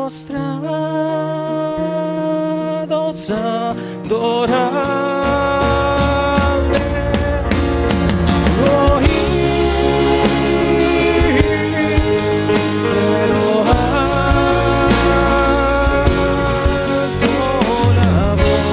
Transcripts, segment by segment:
postrados a adorarle. Oír de lo alto la voz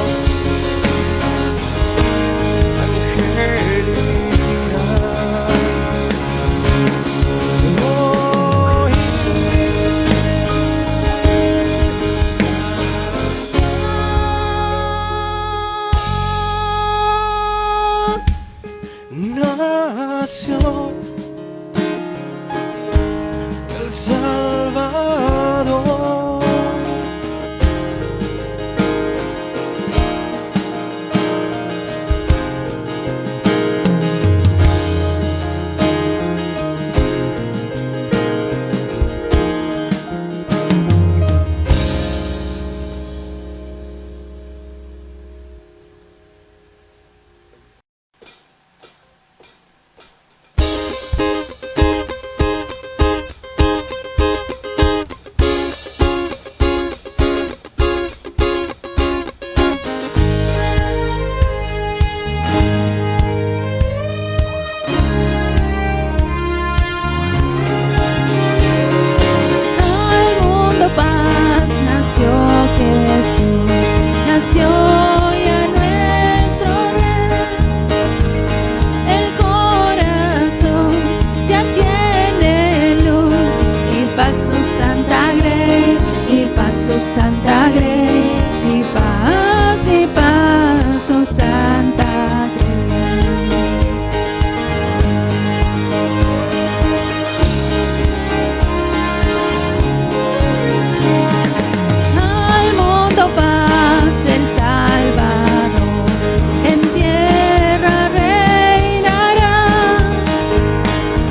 nació el Salvador. Santa Grey, y paso, Santa Al mundo paz el Salvador, en tierra reinará,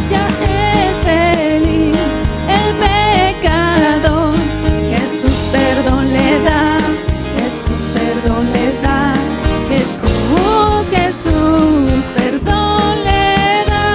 ya es feliz el pecador. Jesús perdón le da, Jesús perdón les da, Jesús, Jesús perdón le da.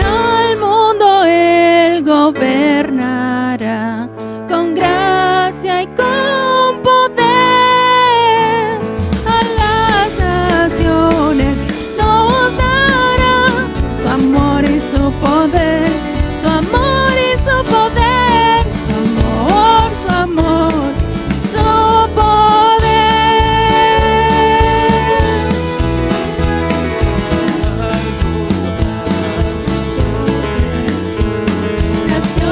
Al mundo Él gobernará con gracia y con poder. A las naciones nos dará su amor y su poder, su amor y su poder, su amor, su amor, su poder. Nació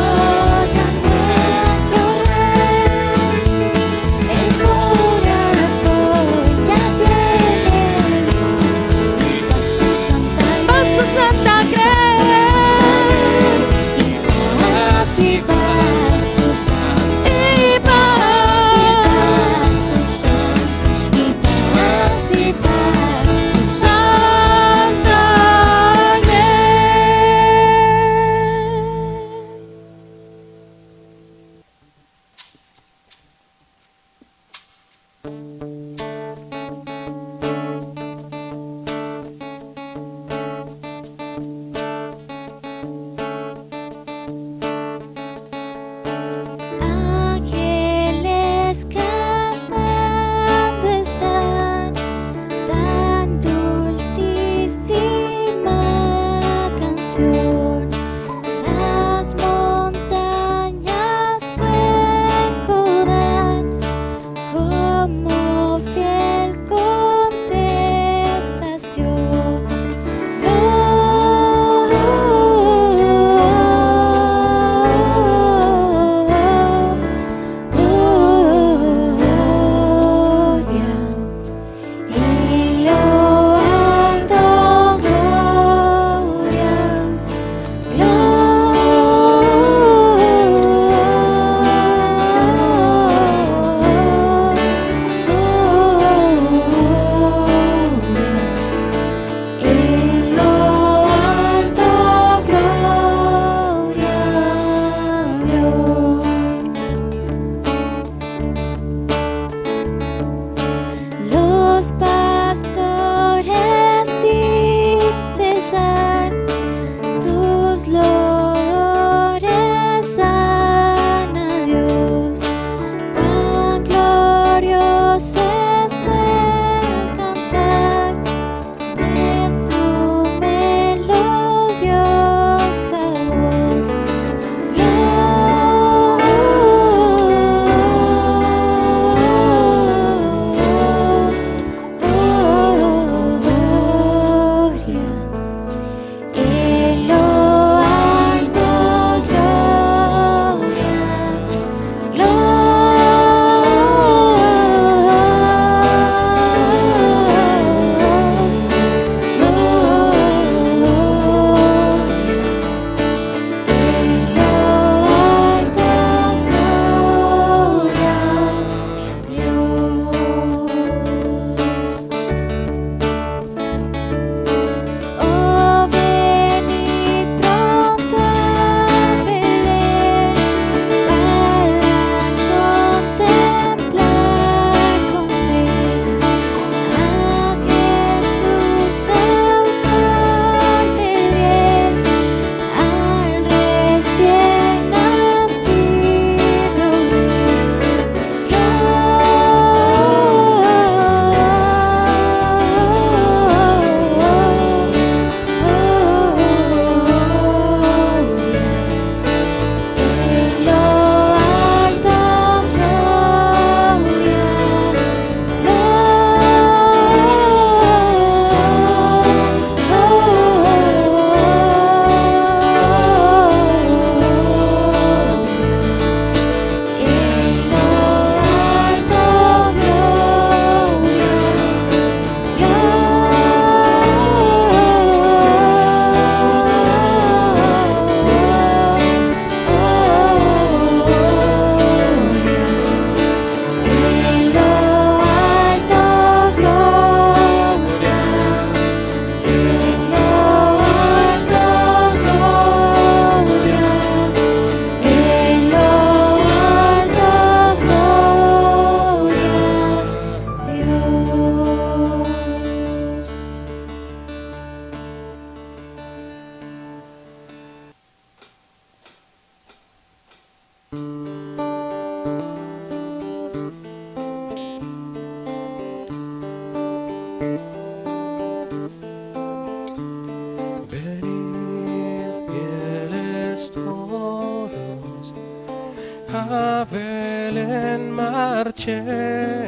Belén marchemos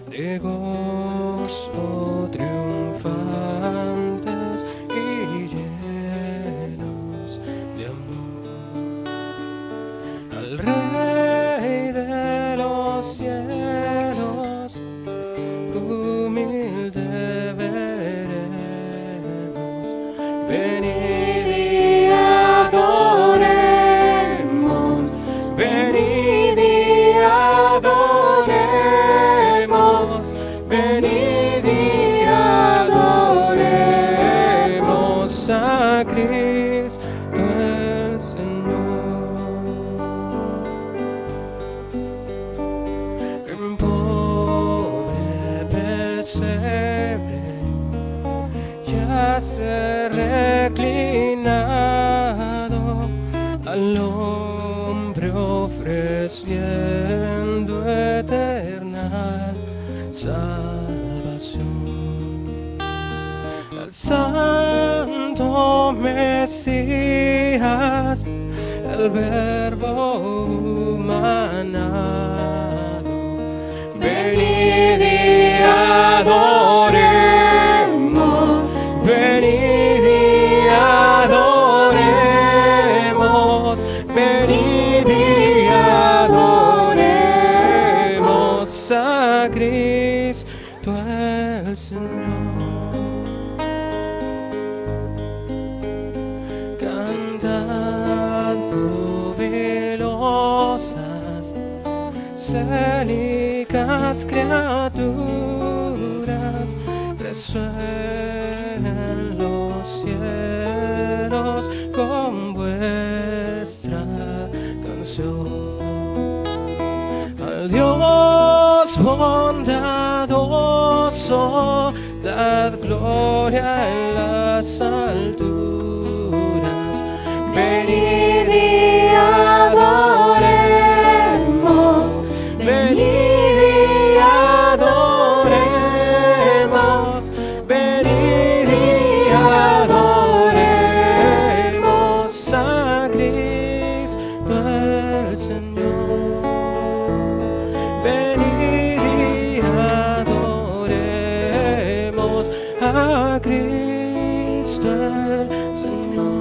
de gozo triunfantes y llenos de amor al Rey de los cielos, humilde veremos. Venid y adoremos, venid y adoremos, venid y adoremos a Cristo el Señor. En pobre pesebre yace reclinado, al hombre ofreciendo eterna salvación. El Santo Mesías, el Verbo humanado, venid y adoremos, venid y adoremos, venid y adoremos a Cristo el Señor. Cantad jubilosas, célicas criaturas, resuenen los cielos con vuestra canción. Al Dios bondadoso, dad gloria en las alturas. Venid y adoremos, venid y adoremos, venid y adoremos a Cristo el Señor. Venid y adoremos a Cristo el Señor.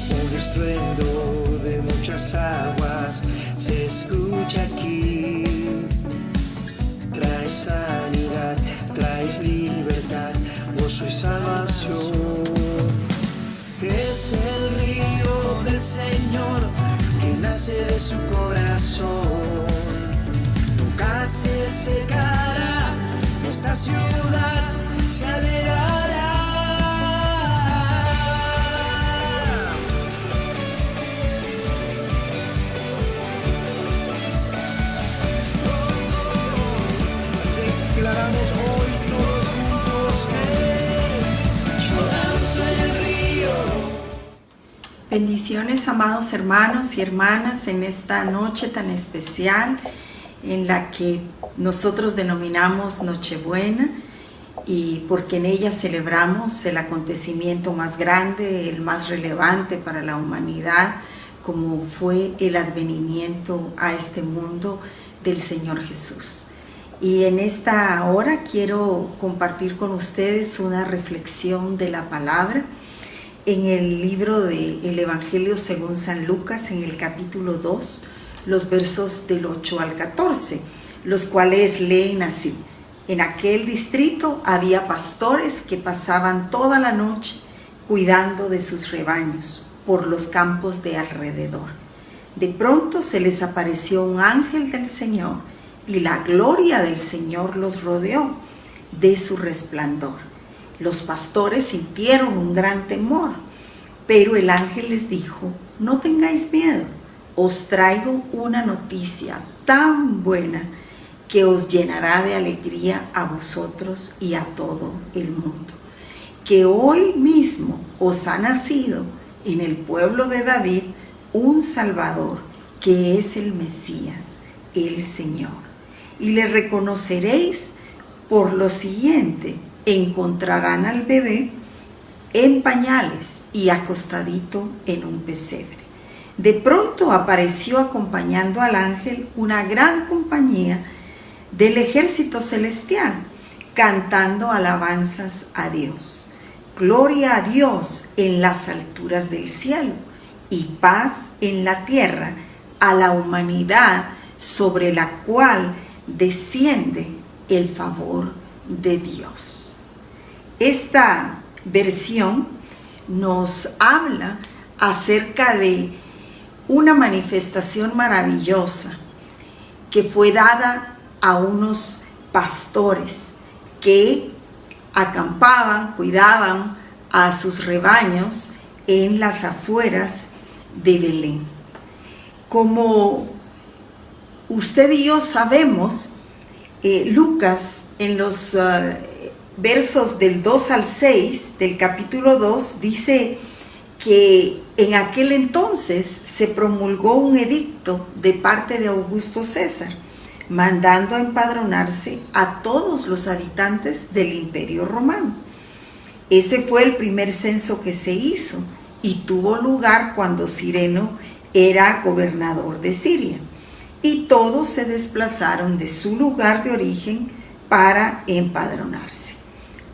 Un estruendo de muchas aguas se escucha aquí. Traes sanidad, traes libertad, gozo y salvación. Es el río del Señor que nace de su corazón. Nunca se secará, esta ciudad se alegrará. Declaramos hoy todos juntos que yo danzo en el río. Bendiciones, amados hermanos y hermanas, en esta noche tan especial en la que nosotros denominamos Nochebuena, y porque en ella celebramos el acontecimiento más grande, el más relevante para la humanidad, como fue el advenimiento a este mundo del Señor Jesús. Y en esta hora quiero compartir con ustedes una reflexión de la palabra en el libro del Evangelio según San Lucas, en el capítulo 2, los versos del 8 al 14, los cuales leen así: en aquel distrito había pastores que pasaban toda la noche cuidando de sus rebaños por los campos de alrededor. De pronto se les apareció un ángel del Señor, y la gloria del Señor los rodeó de su resplandor. Los pastores sintieron un gran temor, pero el ángel les dijo: no tengáis miedo, os traigo una noticia tan buena que os llenará de alegría a vosotros y a todo el mundo. Que hoy mismo os ha nacido en el pueblo de David un Salvador, que es el Mesías, el Señor. Y le reconoceréis por lo siguiente: encontrarán al bebé en pañales y acostadito en un pesebre. De pronto apareció acompañando al ángel una gran compañía del ejército celestial, cantando alabanzas a Dios. Gloria a Dios en las alturas del cielo y paz en la tierra a la humanidad sobre la cual desciende el favor de Dios. Esta versión nos habla acerca de una manifestación maravillosa que fue dada a unos pastores que acampaban, cuidaban a sus rebaños en las afueras de Belén. Como usted y yo sabemos, Lucas en los versos del 2 al 6 del capítulo 2 dice que en aquel entonces se promulgó un edicto de parte de Augusto César, mandando a empadronarse a todos los habitantes del Imperio Romano. Ese fue el primer censo que se hizo y tuvo lugar cuando Cireno era gobernador de Siria. Y todos se desplazaron de su lugar de origen para empadronarse.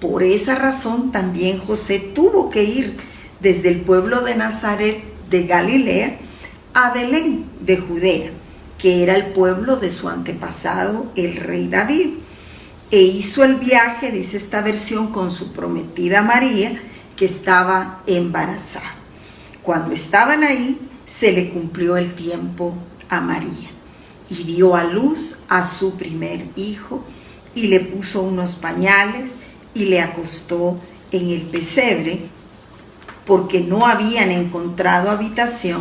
Por esa razón también José tuvo que ir desde el pueblo de Nazaret de Galilea a Belén de Judea, que era el pueblo de su antepasado, el rey David. E hizo el viaje, dice esta versión, con su prometida María, que estaba embarazada. Cuando estaban ahí, se le cumplió el tiempo a María, y dio a luz a su primer hijo, y le puso unos pañales, y le acostó en el pesebre, porque no habían encontrado habitación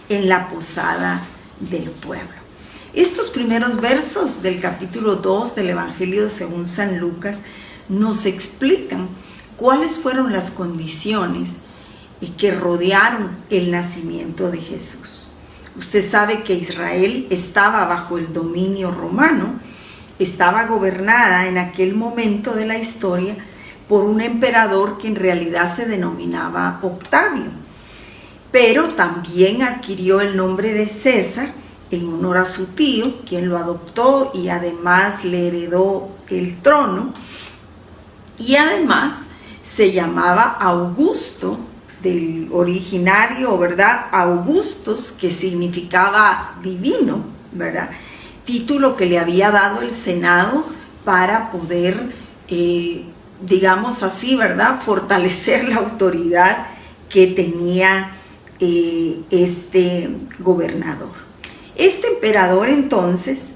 en la posada del pueblo. Estos primeros versos del capítulo 2 del Evangelio según San Lucas nos explican cuáles fueron las condiciones que rodearon el nacimiento de Jesús. Usted sabe que Israel estaba bajo el dominio romano, estaba gobernada en aquel momento de la historia por un emperador que en realidad se denominaba Octavio, pero también adquirió el nombre de César en honor a su tío, quien lo adoptó y además le heredó el trono, y además se llamaba Augusto, del originario, ¿verdad? Augustus, que significaba divino, ¿verdad? Título que le había dado el Senado para poder, digamos así, ¿verdad?, fortalecer la autoridad que tenía este gobernador. Este emperador entonces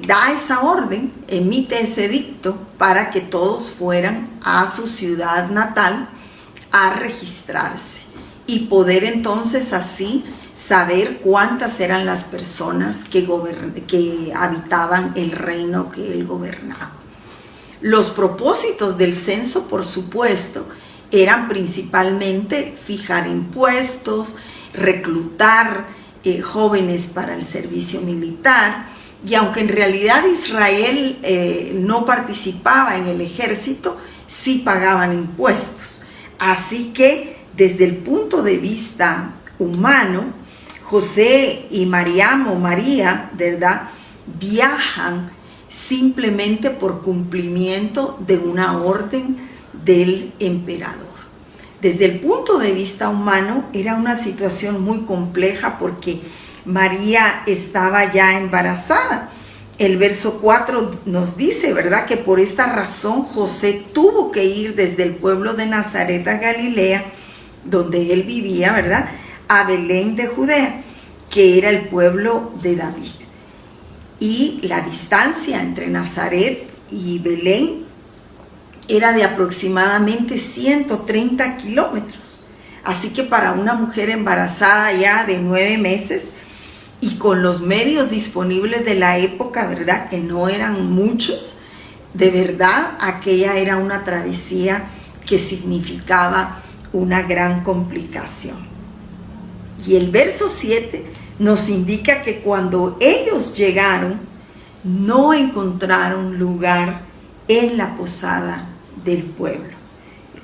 da esa orden, emite ese edicto para que todos fueran a su ciudad natal a registrarse y poder entonces así saber cuántas eran las personas que habitaban el reino que él gobernaba. Los propósitos del censo, por supuesto, eran principalmente fijar impuestos, reclutar jóvenes para el servicio militar, y aunque en realidad Israel no participaba en el ejército, sí pagaban impuestos. Así que desde el punto de vista humano, José y María, ¿verdad?, viajan simplemente por cumplimiento de una orden del emperador. Desde el punto de vista humano era una situación muy compleja porque María estaba ya embarazada. El verso 4 nos dice, ¿verdad?, que por esta razón José tuvo que ir desde el pueblo de Nazaret a Galilea, donde él vivía, ¿verdad?, a Belén de Judea, que era el pueblo de David. Y la distancia entre Nazaret y Belén era de aproximadamente 130 kilómetros. Así que para una mujer embarazada ya de 9 meses, y con los medios disponibles de la época, ¿verdad? Que no eran muchos, de verdad aquella era una travesía que significaba una gran complicación. Y el verso 7 nos indica que cuando ellos llegaron, no encontraron lugar en la posada del pueblo.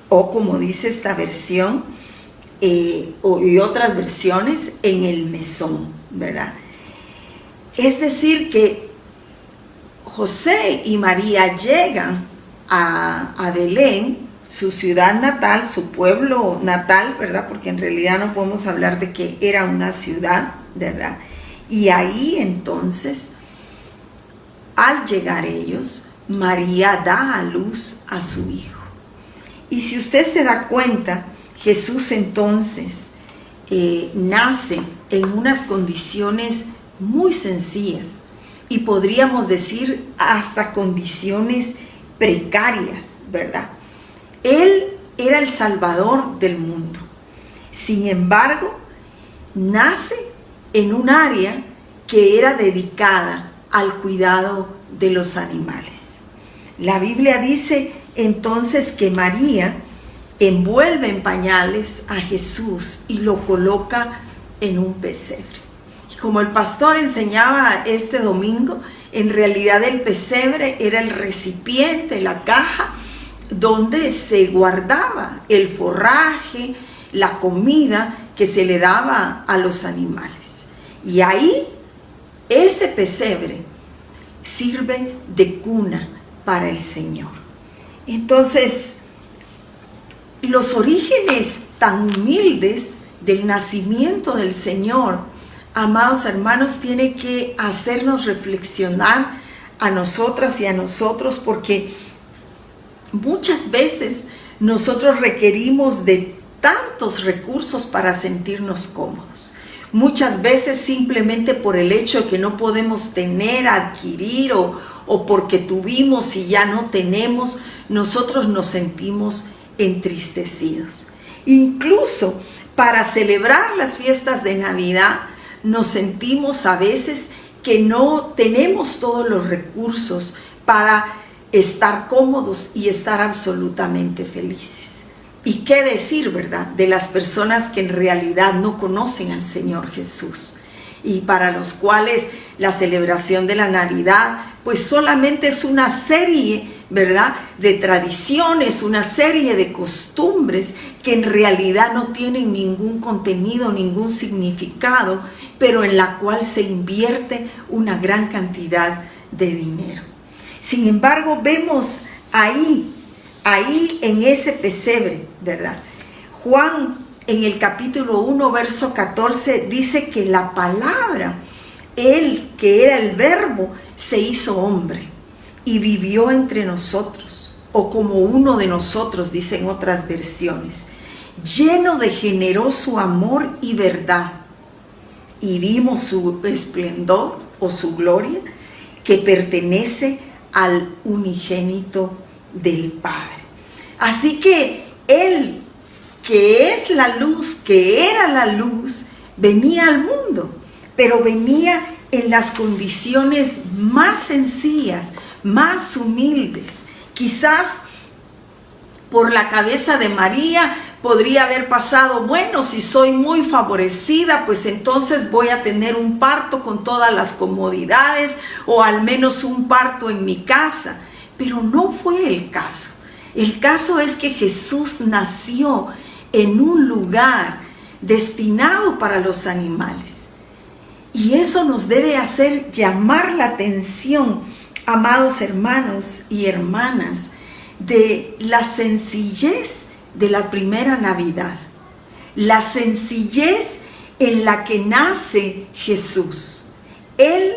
O como dice esta versión, y otras versiones, en el mesón, ¿verdad? Es decir, que José y María llegan a Belén, su ciudad natal, su pueblo natal, ¿verdad? Porque en realidad no podemos hablar de que era una ciudad, ¿verdad? Y ahí entonces, al llegar ellos, María da a luz a su hijo. Y si usted se da cuenta, Jesús entonces nace en unas condiciones muy sencillas y podríamos decir hasta condiciones precarias, ¿verdad? Él era el Salvador del mundo. Sin embargo, nace en un área que era dedicada al cuidado de los animales. La Biblia dice entonces que María envuelve en pañales a Jesús y lo coloca en un pesebre. Y como el pastor enseñaba este domingo, en realidad el pesebre era el recipiente, la caja, donde se guardaba el forraje, la comida que se le daba a los animales. Y ahí, ese pesebre sirve de cuna para el Señor. Entonces, los orígenes tan humildes del nacimiento del Señor, amados hermanos, tiene que hacernos reflexionar a nosotras y a nosotros, porque muchas veces nosotros requerimos de tantos recursos para sentirnos cómodos. Muchas veces simplemente por el hecho de que no podemos tener, adquirir o porque tuvimos y ya no tenemos, nosotros nos sentimos entristecidos. Incluso para celebrar las fiestas de Navidad nos sentimos a veces que no tenemos todos los recursos para estar cómodos y estar absolutamente felices. ¿Y qué decir, verdad?, de las personas que en realidad no conocen al Señor Jesús y para los cuales la celebración de la Navidad pues solamente es una serie, ¿verdad?, de tradiciones, una serie de costumbres que en realidad no tienen ningún contenido, ningún significado, pero en la cual se invierte una gran cantidad de dinero. Sin embargo, vemos ahí en ese pesebre, ¿verdad? Juan en el capítulo 1, verso 14, dice que la palabra, Él que era el verbo, se hizo hombre y vivió entre nosotros, o como uno de nosotros, dicen otras versiones, lleno de generoso amor y verdad. Y vimos su esplendor o su gloria que pertenece al unigénito del Padre. Así que Él, que es la luz, que era la luz, venía al mundo, pero venía en las condiciones más sencillas, más humildes. Quizás por la cabeza de María podría haber pasado, bueno, si soy muy favorecida, pues entonces voy a tener un parto con todas las comodidades, o al menos un parto en mi casa. Pero no fue el caso. El caso es que Jesús nació en un lugar destinado para los animales. Y eso nos debe hacer llamar la atención, amados hermanos y hermanas, de la sencillez de la primera Navidad, la sencillez en la que nace Jesús. Él,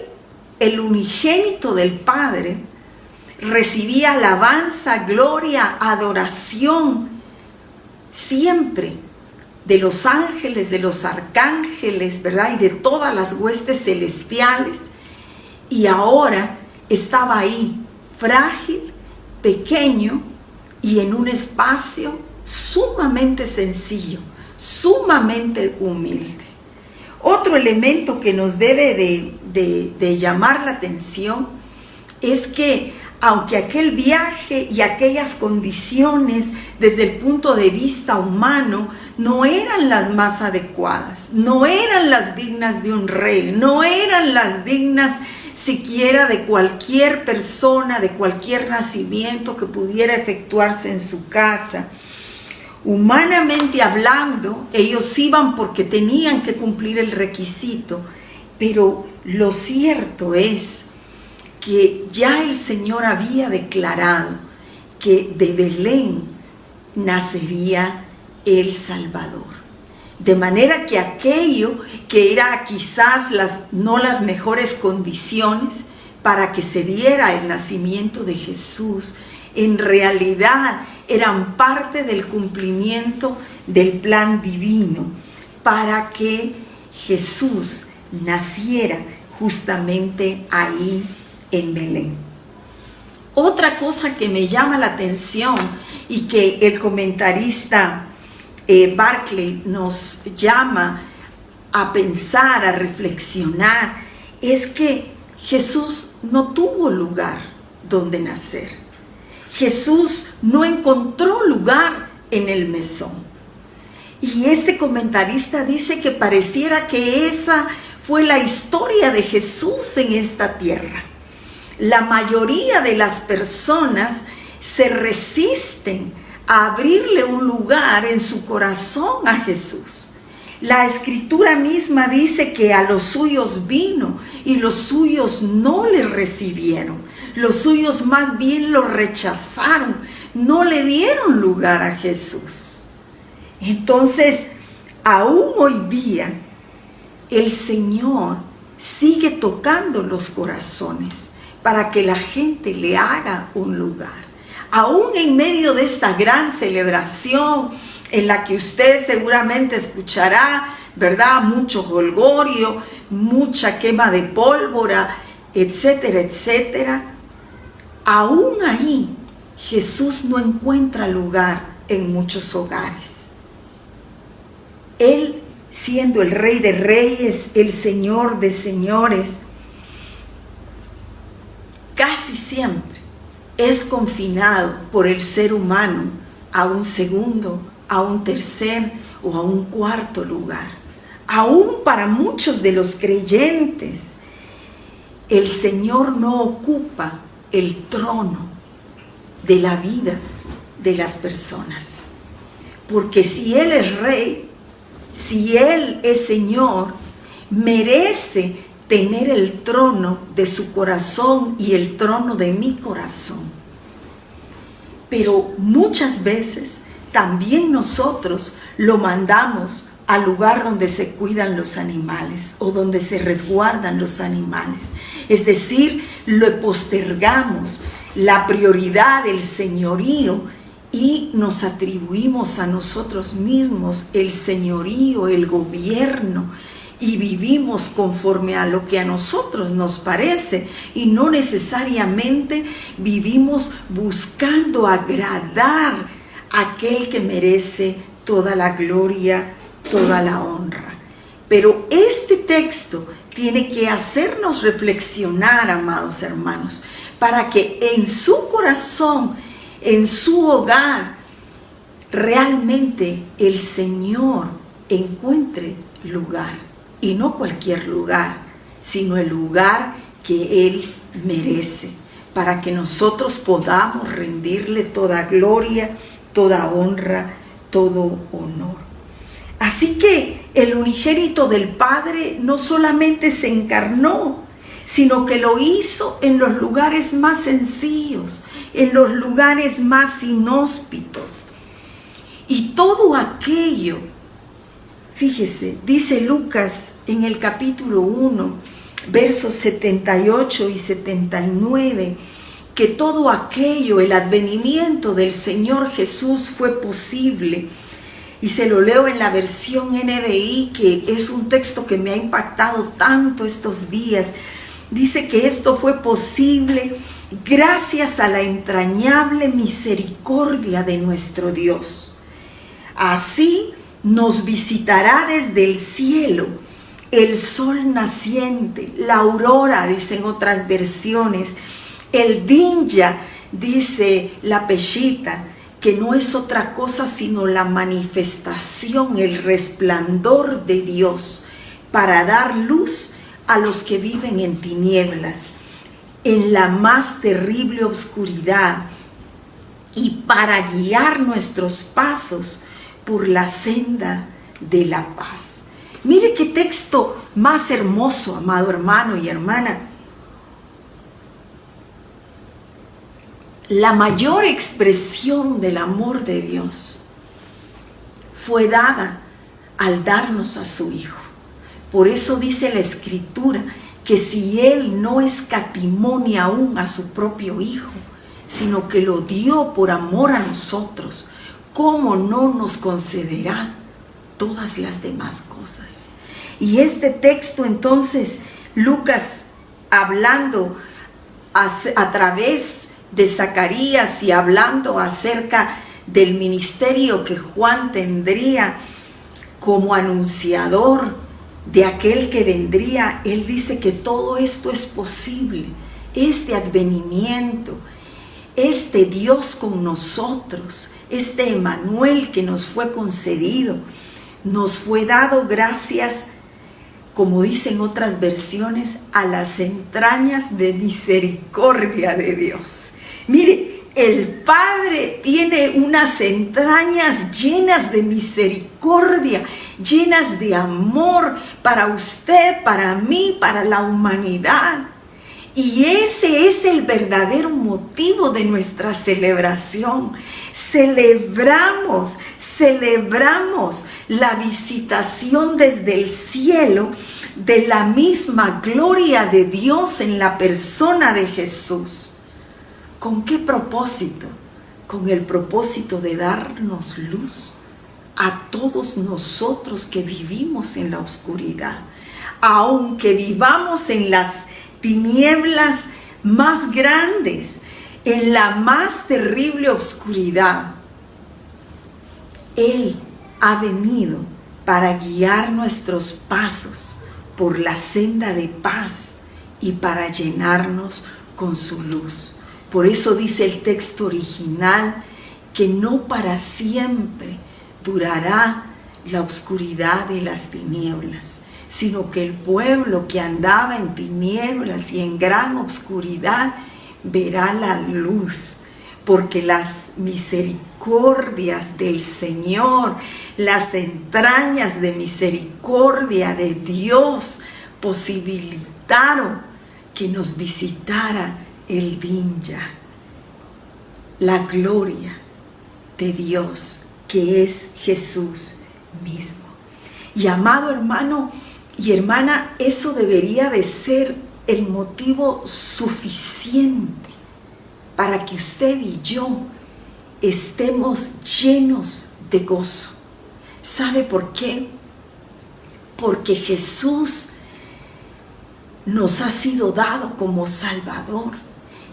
el unigénito del Padre, recibía alabanza, gloria, adoración, siempre de los ángeles, de los arcángeles, ¿verdad? Y de todas las huestes celestiales. Y ahora estaba ahí, frágil, pequeño y en un espacio sumamente sencillo, sumamente humilde. otro elemento que nos debe de llamar la atención es que aunque aquel viaje y aquellas condiciones desde el punto de vista humano no eran las más adecuadas, no eran las dignas de un rey, no eran las dignas siquiera de cualquier persona, de cualquier nacimiento que pudiera efectuarse en su casa. Humanamente hablando, ellos iban porque tenían que cumplir el requisito, pero lo cierto es que ya el Señor había declarado que de Belén nacería el Salvador. De manera que aquello que era quizás no las mejores condiciones para que se diera el nacimiento de Jesús, en realidad eran parte del cumplimiento del plan divino para que Jesús naciera justamente ahí en Belén. Otra cosa que me llama la atención y que el comentarista Barclay nos llama a pensar, a reflexionar, es que Jesús no tuvo lugar donde nacer. Jesús no encontró lugar en el mesón. Y este comentarista dice que pareciera que esa fue la historia de Jesús en esta tierra. La mayoría de las personas se resisten a abrirle un lugar en su corazón a Jesús. La Escritura misma dice que a los suyos vino y los suyos no le recibieron. Los suyos más bien lo rechazaron, no le dieron lugar a Jesús. Entonces, aún hoy día, el Señor sigue tocando los corazones para que la gente le haga un lugar. Aún en medio de esta gran celebración en la que usted seguramente escuchará, ¿verdad?, mucho jolgorio, mucha quema de pólvora, etcétera, etcétera. Aún ahí Jesús no encuentra lugar en muchos hogares. Él, siendo el Rey de Reyes, el Señor de Señores, casi siempre es confinado por el ser humano a un segundo, a un tercer o a un cuarto lugar. Aún para muchos de los creyentes, el Señor no ocupa el trono de la vida de las personas. Porque si Él es Rey, si Él es Señor, merece tener el trono de su corazón y el trono de mi corazón. Pero muchas veces también nosotros lo mandamos al lugar donde se cuidan los animales o donde se resguardan los animales. Es decir, lo postergamos, la prioridad del señorío, y nos atribuimos a nosotros mismos el señorío, el gobierno, y vivimos conforme a lo que a nosotros nos parece y no necesariamente vivimos buscando agradar a aquel que merece toda la gloria, toda la honra. Pero este texto tiene que hacernos reflexionar, amados hermanos, para que en su corazón, en su hogar, realmente el Señor encuentre lugar. Y no cualquier lugar, sino el lugar que Él merece, para que nosotros podamos rendirle toda gloria, toda honra, todo honor. Así que el unigénito del Padre no solamente se encarnó, sino que lo hizo en los lugares más sencillos, en los lugares más inhóspitos. Y todo aquello, fíjese, dice Lucas en el capítulo 1, versos 78 y 79, que todo aquello, el advenimiento del Señor Jesús fue posible. Y se lo leo en la versión NBI, que es un texto que me ha impactado tanto estos días. Dice que esto fue posible gracias a la entrañable misericordia de nuestro Dios. Así nos visitará desde el cielo el sol naciente, la aurora, dicen otras versiones, el dinya, dice la Peshitta, que no es otra cosa sino la manifestación, el resplandor de Dios para dar luz a los que viven en tinieblas, en la más terrible oscuridad, y para guiar nuestros pasos por la senda de la paz. Mire qué texto más hermoso, amado hermano y hermana. La mayor expresión del amor de Dios fue dada al darnos a su Hijo. Por eso dice la Escritura que si Él no escatimó ni aún a su propio Hijo, sino que lo dio por amor a nosotros, ¿cómo no nos concederá todas las demás cosas? Y este texto entonces, Lucas hablando a través de Zacarías y hablando acerca del ministerio que Juan tendría como anunciador de aquel que vendría, él dice que todo esto es posible, este advenimiento, este Dios con nosotros, este Emmanuel que nos fue concedido, nos fue dado gracias, como dicen otras versiones, a las entrañas de misericordia de Dios. Mire, el Padre tiene unas entrañas llenas de misericordia, llenas de amor para usted, para mí, para la humanidad. Y ese es el verdadero motivo de nuestra celebración. Celebramos la visitación desde el cielo de la misma gloria de Dios en la persona de Jesús. ¿Con qué propósito? Con el propósito de darnos luz a todos nosotros que vivimos en la oscuridad. Aunque vivamos en las tinieblas más grandes, en la más terrible oscuridad, Él ha venido para guiar nuestros pasos por la senda de paz y para llenarnos con su luz. Por eso dice el texto original que no para siempre durará la oscuridad y las tinieblas, sino que el pueblo que andaba en tinieblas y en gran oscuridad verá la luz, porque las misericordias del Señor, las entrañas de misericordia de Dios posibilitaron que nos visitara el dinya, la gloria de Dios que es Jesús mismo. Y amado hermano y hermana, eso debería de ser el motivo suficiente para que usted y yo estemos llenos de gozo. ¿Sabe por qué? Porque Jesús nos ha sido dado como Salvador.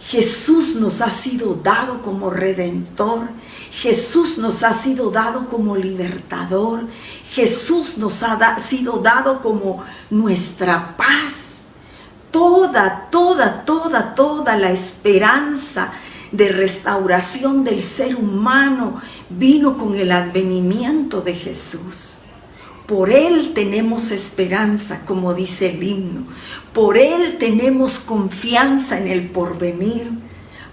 Jesús nos ha sido dado como Redentor. Jesús nos ha sido dado como Libertador. Jesús nos ha sido dado como nuestra paz. Toda la esperanza de restauración del ser humano vino con el advenimiento de Jesús. Por Él tenemos esperanza, como dice el himno. Por Él tenemos confianza en el porvenir,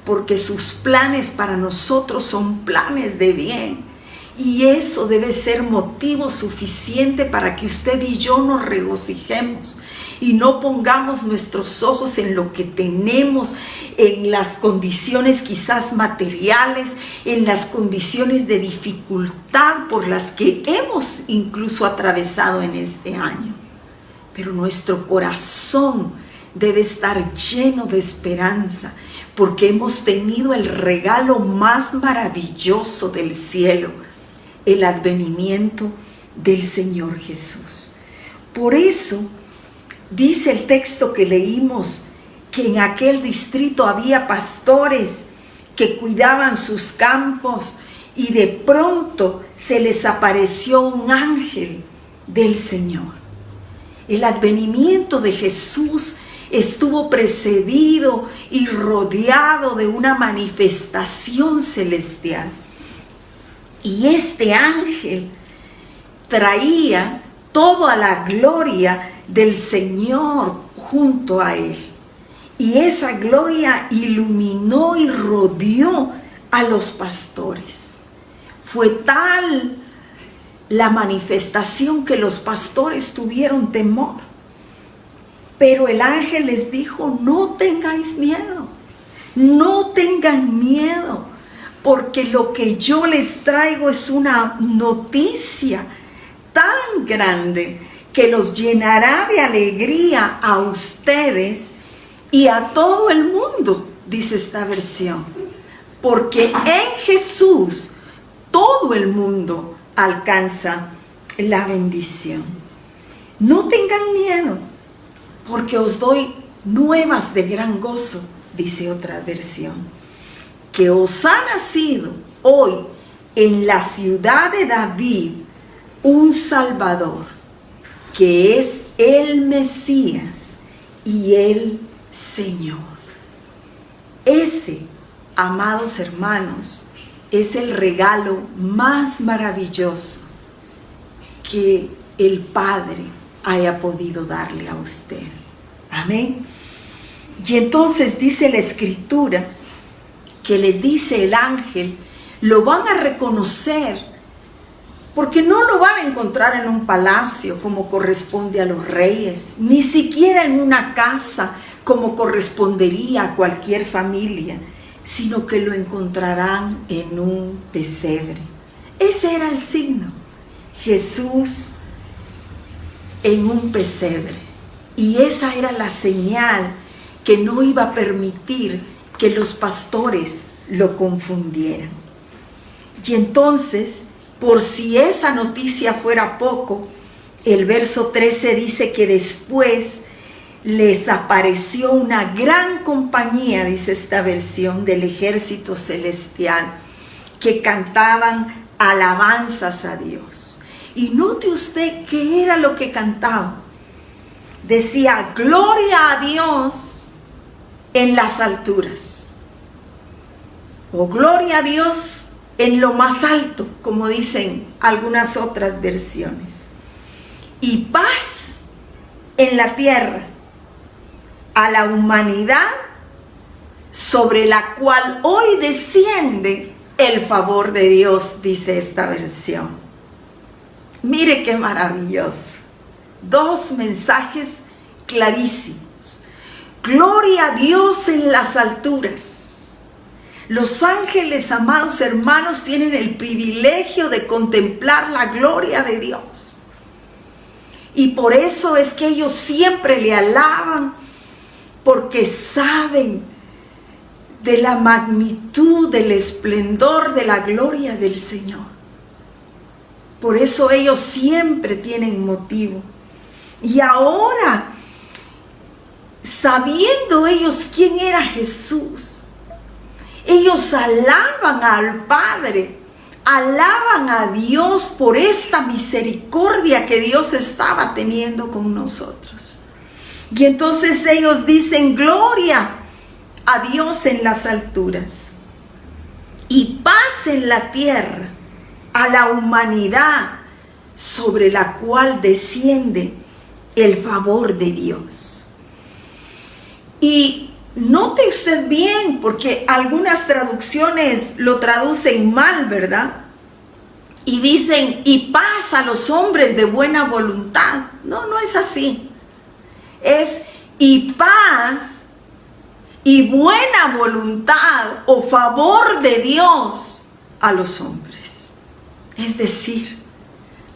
porque sus planes para nosotros son planes de bien. Y eso debe ser motivo suficiente para que usted y yo nos regocijemos y no pongamos nuestros ojos en lo que tenemos, en las condiciones quizás materiales, en las condiciones de dificultad por las que hemos incluso atravesado en este año. Pero nuestro corazón debe estar lleno de esperanza, porque hemos tenido el regalo más maravilloso del cielo, el advenimiento del Señor Jesús. Por eso dice el texto que leímos que en aquel distrito había pastores que cuidaban sus campos y de pronto se les apareció un ángel del Señor. El advenimiento de Jesús estuvo precedido y rodeado de una manifestación celestial. Y este ángel traía toda la gloria del Señor junto a él. Y esa gloria iluminó y rodeó a los pastores. Fue tal la manifestación que los pastores tuvieron temor. Pero el ángel les dijo: no tengáis miedo, no tengan miedo, porque lo que yo les traigo es una noticia tan grande que los llenará de alegría a ustedes y a todo el mundo, dice esta versión. Porque en Jesús todo el mundo alcanza la bendición. No tengan miedo, porque os doy nuevas de gran gozo, dice otra versión, que os ha nacido hoy en la ciudad de David un Salvador, que es el Mesías y el Señor. Ese, amados hermanos, es el regalo más maravilloso que el Padre haya podido darle a usted. Amén. Y entonces dice la Escritura que les dice el ángel, lo van a reconocer, porque no lo van a encontrar en un palacio como corresponde a los reyes, ni siquiera en una casa como correspondería a cualquier familia, sino que lo encontrarán en un pesebre. Ese era el signo, Jesús en un pesebre. Y esa era la señal que no iba a permitir que los pastores lo confundieran. Y entonces, por si esa noticia fuera poco, el verso 13 dice que después les apareció una gran compañía, dice esta versión, del ejército celestial, que cantaban alabanzas a Dios. Y note usted qué era lo que cantaban. Decía: gloria a Dios en las alturas, o gloria a Dios en lo más alto, como dicen algunas otras versiones, y paz en la tierra a la humanidad sobre la cual hoy desciende el favor de Dios, dice esta versión. Mire qué maravilloso. Dos mensajes clarísimos. Gloria a Dios en las alturas. Los ángeles, amados hermanos, tienen el privilegio de contemplar la gloria de Dios. Y por eso es que ellos siempre le alaban, porque saben de la magnitud, del esplendor, de la gloria del Señor. Por eso ellos siempre tienen motivo. Y ahora, sabiendo ellos quién era Jesús, ellos alaban al Padre, alaban a Dios por esta misericordia que Dios estaba teniendo con nosotros. Y entonces ellos dicen: gloria a Dios en las alturas y paz en la tierra a la humanidad sobre la cual desciende el favor de Dios. Y note usted bien, porque algunas traducciones lo traducen mal, ¿verdad? Y dicen: y paz a los hombres de buena voluntad. No, no es así. Es: y paz y buena voluntad o favor de Dios a los hombres. Es decir,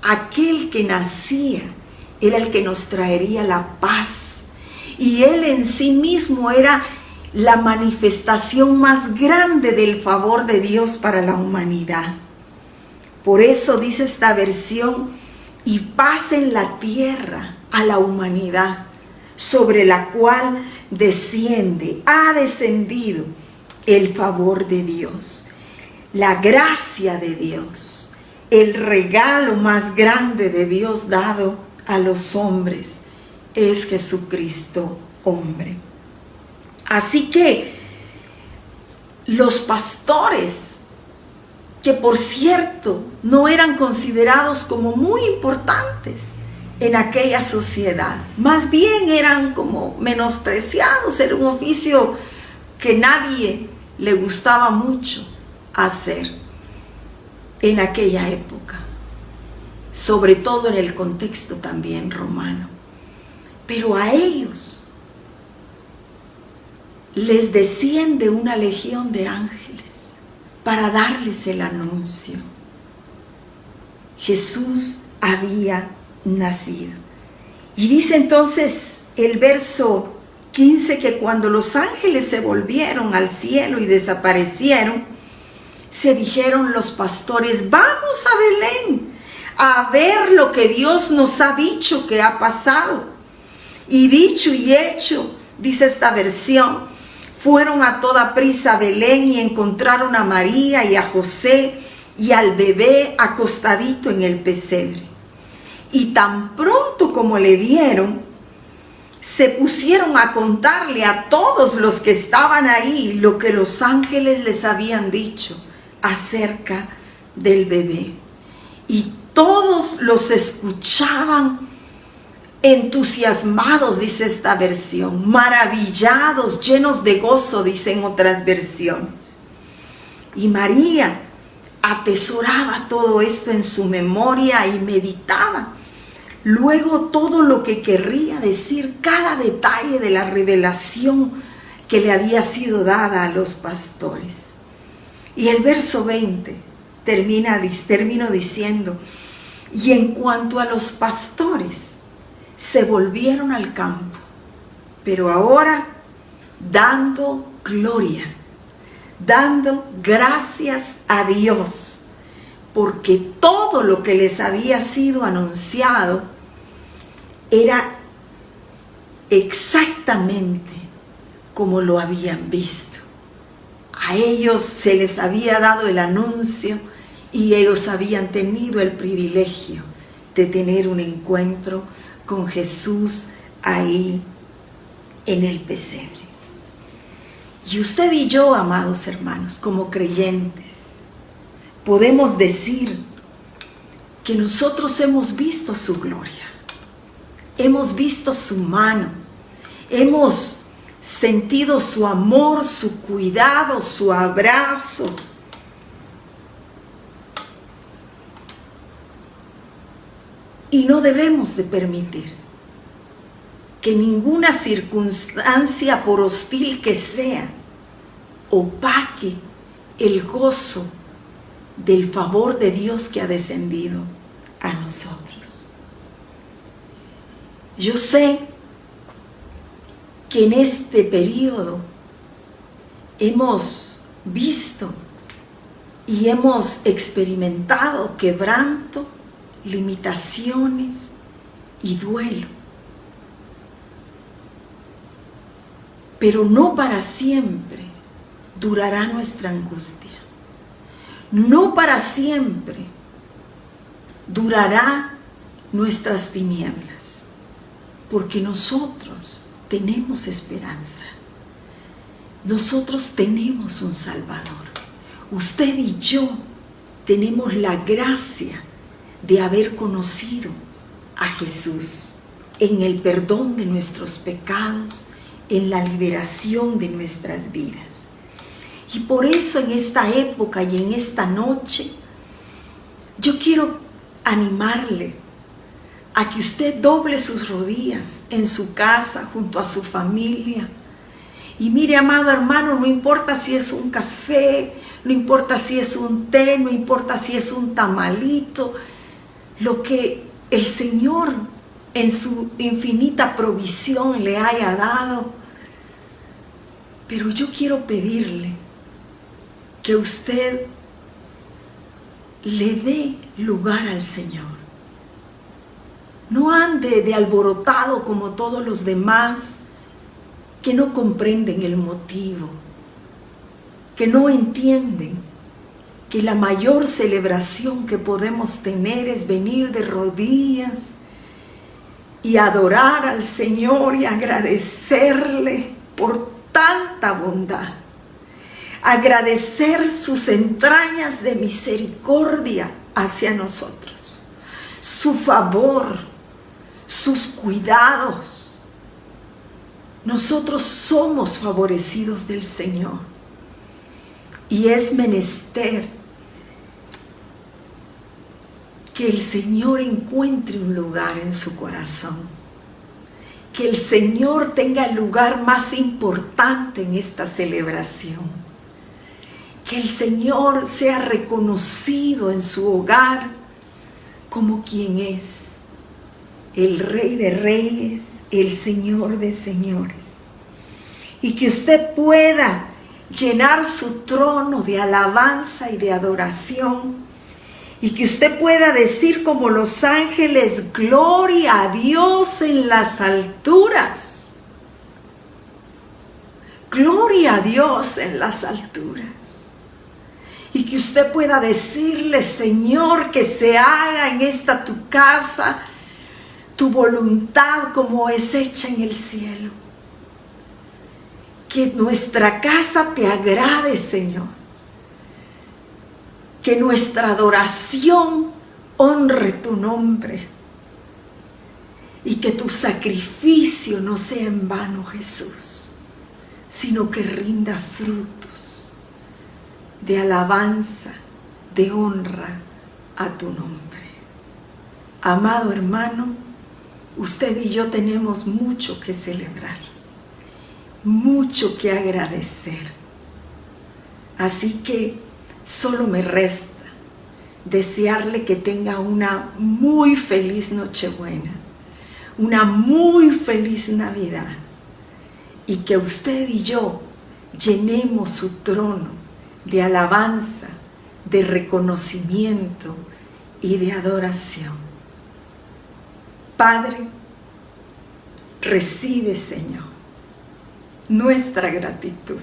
aquel que nacía era el que nos traería la paz. Y Él en sí mismo era la manifestación más grande del favor de Dios para la humanidad. Por eso dice esta versión: y paz en la tierra a la humanidad, sobre la cual ha descendido el favor de Dios, la gracia de Dios, el regalo más grande de Dios dado a los hombres, es Jesucristo hombre. Así que los pastores, que por cierto no eran considerados como muy importantes en aquella sociedad, más bien eran como menospreciados, era un oficio que nadie le gustaba mucho hacer en aquella época, sobre todo en el contexto también romano. Pero a ellos les desciende una legión de ángeles para darles el anuncio. Jesús había nacido. Y dice entonces el verso 15 que cuando los ángeles se volvieron al cielo y desaparecieron, se dijeron los pastores: vamos a Belén a ver lo que Dios nos ha dicho que ha pasado. Y dicho y hecho, dice esta versión, fueron a toda prisa a Belén y encontraron a María y a José y al bebé acostadito en el pesebre. Y tan pronto como le vieron, se pusieron a contarle a todos los que estaban ahí lo que los ángeles les habían dicho acerca del bebé. Y todos los escuchaban entusiasmados, dice esta versión, maravillados, llenos de gozo, dicen otras versiones. Y María atesoraba todo esto en su memoria y meditaba luego todo lo que querría decir, cada detalle de la revelación que le había sido dada a los pastores. Y el verso 20 termino diciendo: y en cuanto a los pastores, se volvieron al campo, pero ahora dando gloria, dando gracias a Dios, porque todo lo que les había sido anunciado era exactamente como lo habían visto. A ellos se les había dado el anuncio y ellos habían tenido el privilegio de tener un encuentro con Jesús ahí en el pesebre. Y usted y yo, amados hermanos, como creyentes, podemos decir que nosotros hemos visto su gloria, hemos visto su mano, hemos sentido su amor, su cuidado, su abrazo. Y no debemos de permitir que ninguna circunstancia, por hostil que sea, opaque el gozo del favor de Dios que ha descendido a nosotros. Yo sé que en este periodo hemos visto y hemos experimentado quebranto, limitaciones y duelo. Pero no para siempre durará nuestra angustia. No para siempre durará nuestras tinieblas, porque nosotros tenemos esperanza. Nosotros tenemos un Salvador. Usted y yo tenemos la gracia de haber conocido a Jesús en el perdón de nuestros pecados, en la liberación de nuestras vidas. Y por eso en esta época y en esta noche, yo quiero animarle a que usted doble sus rodillas en su casa, junto a su familia. Y mire, amado hermano, no importa si es un café, no importa si es un té, no importa si es un tamalito, lo que el Señor en su infinita provisión le haya dado. Pero yo quiero pedirle que usted le dé lugar al Señor. No ande de alborotado como todos los demás que no comprenden el motivo, que no entienden que la mayor celebración que podemos tener es venir de rodillas y adorar al Señor y agradecerle por tanta bondad. Agradecer sus entrañas de misericordia hacia nosotros, su favor, sus cuidados. Nosotros somos favorecidos del Señor y es menester que el Señor encuentre un lugar en su corazón, que el Señor tenga el lugar más importante en esta celebración, que el Señor sea reconocido en su hogar como quien es, el Rey de Reyes, el Señor de Señores, y que usted pueda llenar su trono de alabanza y de adoración, y que usted pueda decir como los ángeles: gloria a Dios en las alturas, gloria a Dios en las alturas. Y que usted pueda decirle: Señor, que se haga en esta tu casa tu voluntad como es hecha en el cielo. Que nuestra casa te agrade, Señor. Que nuestra adoración honre tu nombre. Y que tu sacrificio no sea en vano, Jesús, sino que rinda frutos de alabanza, de honra a tu nombre. Amado hermano, usted y yo tenemos mucho que celebrar, mucho que agradecer. Así que solo me resta desearle que tenga una muy feliz Nochebuena, una muy feliz Navidad, y que usted y yo llenemos su trono de alabanza, de reconocimiento y de adoración. Padre, recibe, Señor, nuestra gratitud.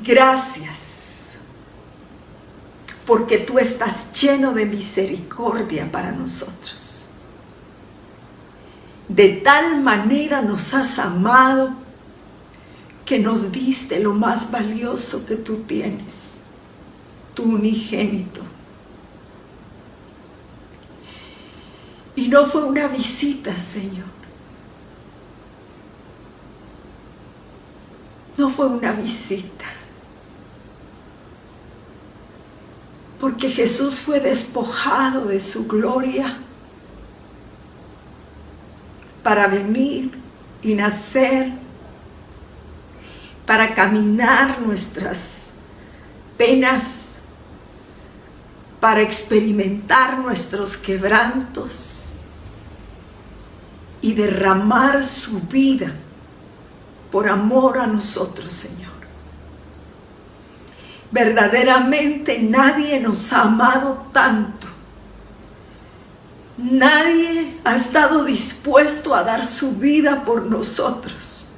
Gracias, porque tú estás lleno de misericordia para nosotros. De tal manera nos has amado que nos diste lo más valioso que tú tienes, tu unigénito. Y no fue una visita, Señor. No fue una visita. Porque Jesús fue despojado de su gloria para venir y nacer, para caminar nuestras penas, para experimentar nuestros quebrantos y derramar su vida por amor a nosotros, Señor. Verdaderamente nadie nos ha amado tanto. Nadie ha estado dispuesto a dar su vida por nosotros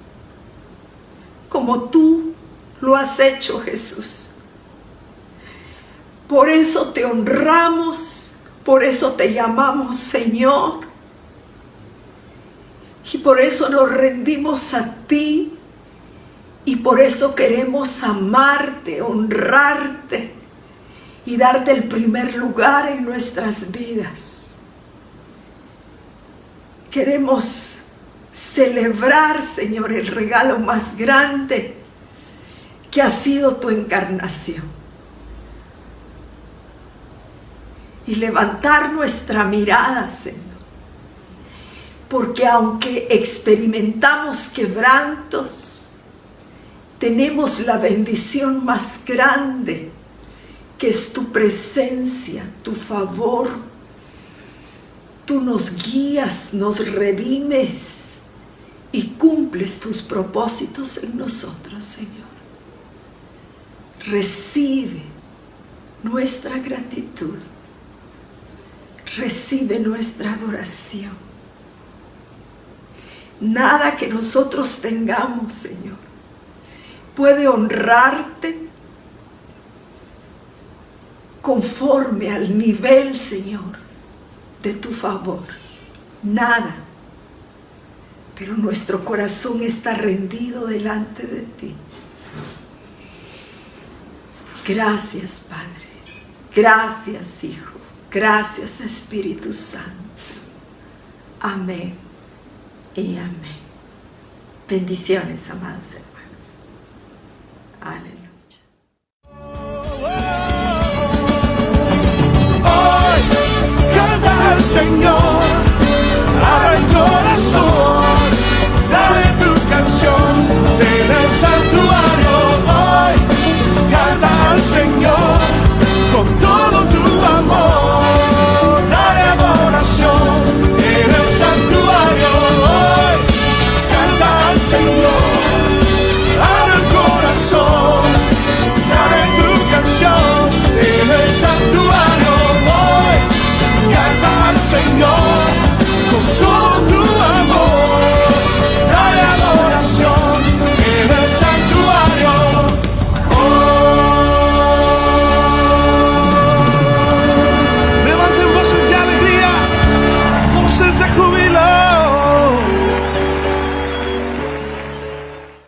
como tú lo has hecho, Jesús. Por eso te honramos, por eso te llamamos Señor, y por eso nos rendimos a ti, y por eso queremos amarte, honrarte y darte el primer lugar en nuestras vidas. Queremos celebrar, Señor, el regalo más grande que ha sido tu encarnación. Y levantar nuestra mirada, Señor. Porque aunque experimentamos quebrantos, tenemos la bendición más grande, que es tu presencia, tu favor. Tú nos guías, nos redimes y cumples tus propósitos en nosotros, Señor. Recibe nuestra gratitud. Recibe nuestra adoración. Nada que nosotros tengamos, Señor, puede honrarte conforme al nivel, Señor, de tu favor, nada. Pero nuestro corazón está rendido delante de ti. Gracias, Padre. Gracias, Hijo. Gracias, Espíritu Santo. Amén y amén. Bendiciones, amados hermanos. Aleluya.